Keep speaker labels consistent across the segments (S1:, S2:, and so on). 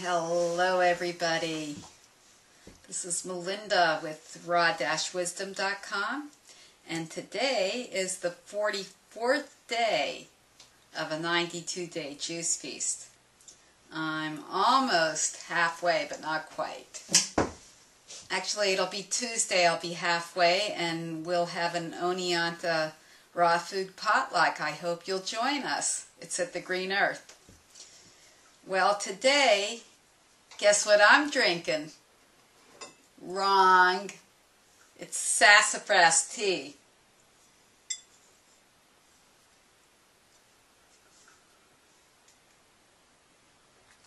S1: Hello everybody. This is Melinda with raw-wisdom.com, and today is the 44th day of a 92-day juice feast. I'm almost halfway, but not quite. Actually, it'll be Tuesday, I'll be halfway, and we'll have an Oneonta raw food potluck. I hope you'll join us. It's at the Green Earth. Well, today, guess what I'm drinking? Wrong. It's sassafras tea.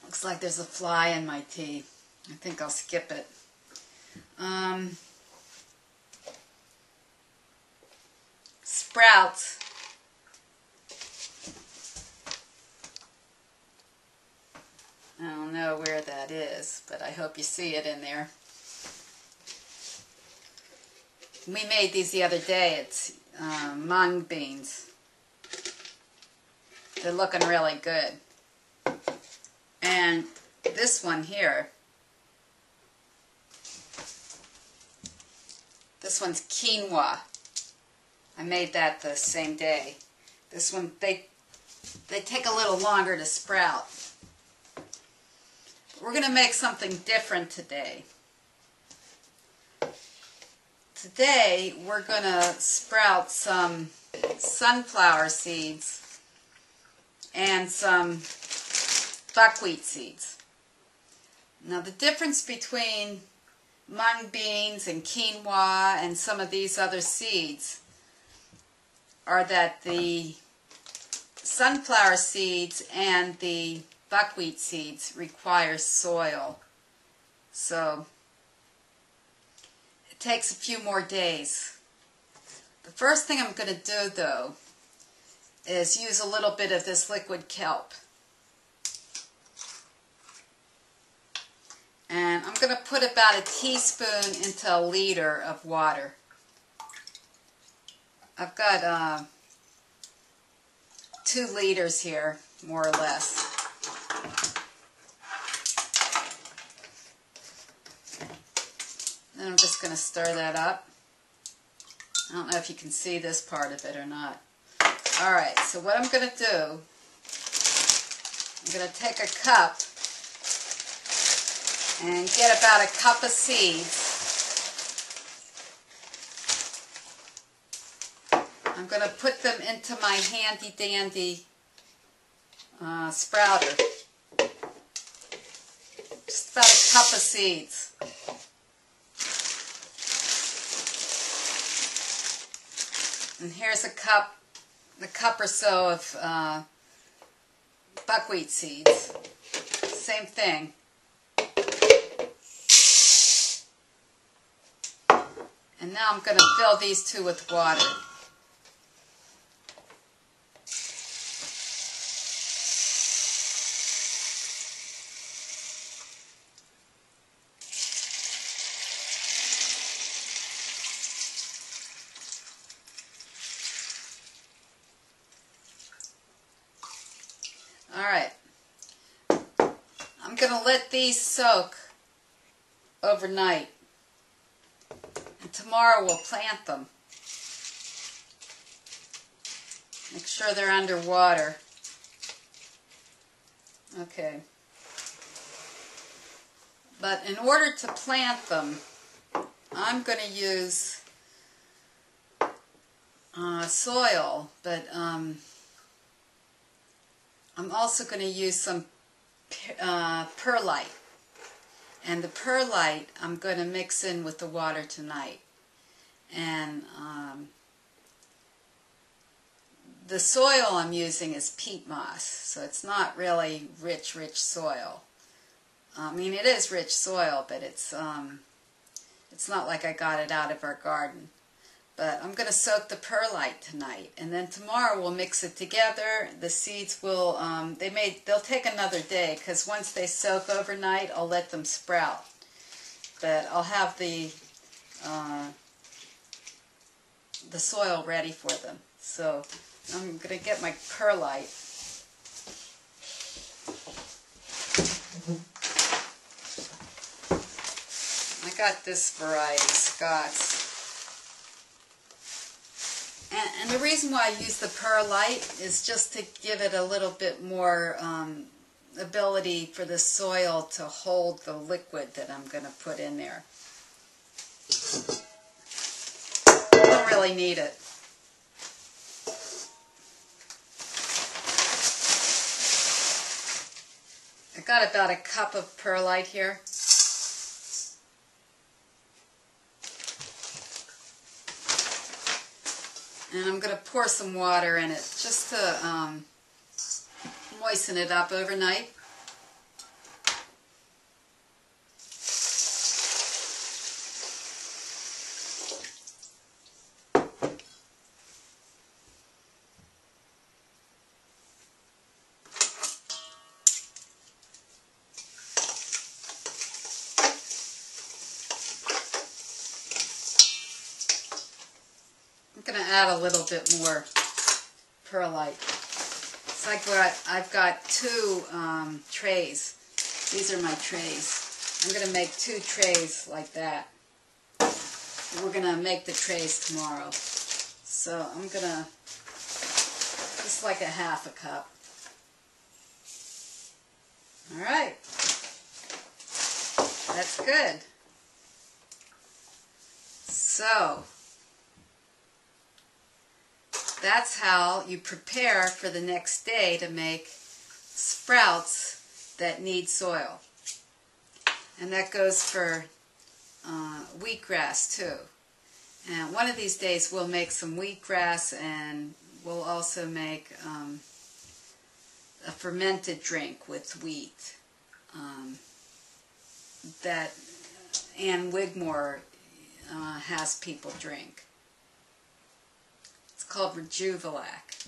S1: Looks like there's a fly in my tea. I think I'll skip it. Sprouts. I don't know where that is, but I hope you see it in there. We made these the other day. It's mung beans. They're looking really good. And this one here, this one's quinoa. I made that the same day. This one, they take a little longer to sprout. We're going to make something different today. Today we're going to sprout some sunflower seeds and some buckwheat seeds. Now the difference between mung beans and quinoa and some of these other seeds are that the sunflower seeds and the buckwheat seeds require soil. So it takes a few more days. The first thing I'm going to do, though, is use a little bit of this liquid kelp. And I'm going to put about a teaspoon into a liter of water. I've got 2 liters here, more or less. Then I'm just going to stir that up. I don't know if you can see this part of it or not. Alright, so what I'm going to do, I'm going to take a cup and get about a cup of seeds. I'm going to put them into my handy dandy sprouter. Just about a cup of seeds. And here's a cup or so of buckwheat seeds. Same thing. And now I'm going to fill these 2 with water. Alright, I'm going to let these soak overnight, and tomorrow we'll plant them. Make sure they're under water. Okay. But in order to plant them, I'm going to use soil, but I'm also going to use some perlite. And the perlite I'm going to mix in with the water tonight. And the soil I'm using is peat moss, so it's not really rich soil. I mean, it is rich soil, but it's not like I got it out of our garden. But I'm going to soak the perlite tonight, and then tomorrow we'll mix it together. The seeds will, they'll take another day, because once they soak overnight, I'll let them sprout. But I'll have the soil ready for them. So I'm going to get my perlite. got this variety of Scots. And the reason why I use the perlite is just to give it a little bit more ability for the soil to hold the liquid that I'm going to put in there. Don't really need it. I got about a cup of perlite here. And I'm going to pour some water in it just to moisten it up overnight. I'm going to add a little bit more perlite. So I've got two trays. These are my trays. I'm going to make 2 trays like that. We're going to make the trays tomorrow. So I'm going to, just like a half a cup. Alright. That's good. So, that's how you prepare for the next day to make sprouts that need soil. And that goes for wheatgrass too. And one of these days we'll make some wheatgrass, and we'll also make a fermented drink with wheat that Ann Wigmore has people drink. It's called Rejuvelac.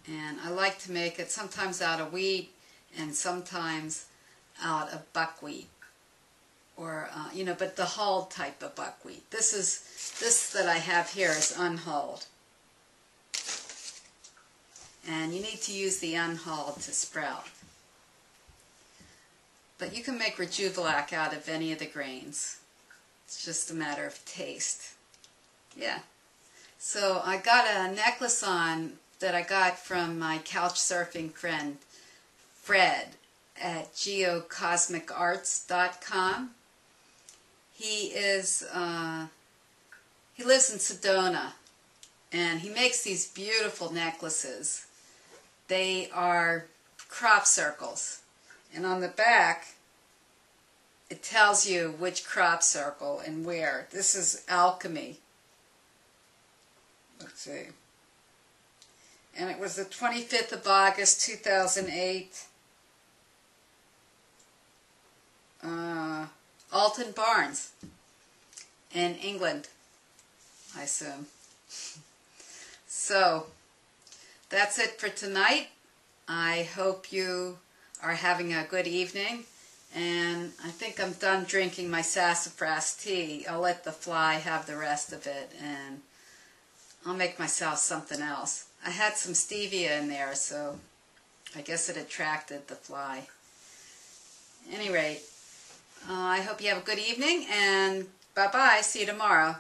S1: And I like to make it sometimes out of wheat and sometimes out of buckwheat. Or, but the hulled type of buckwheat. This that I have here is unhulled. And you need to use the unhulled to sprout. But you can make Rejuvelac out of any of the grains. It's just a matter of taste. Yeah. So I got a necklace on that I got from my couch surfing friend Fred at geocosmicarts.com. He lives in Sedona, and he makes these beautiful necklaces. They are crop circles, and on the back it tells you which crop circle and where. This is Alchemy. Let's see. And it was the 25th of August, 2008. Alton Barnes in England, I assume. So, that's it for tonight. I hope you are having a good evening. And I think I'm done drinking my sassafras tea. I'll let the fly have the rest of it, and I'll make myself something else. I had some stevia in there, so I guess it attracted the fly. At any rate, I hope you have a good evening, and bye-bye. See you tomorrow.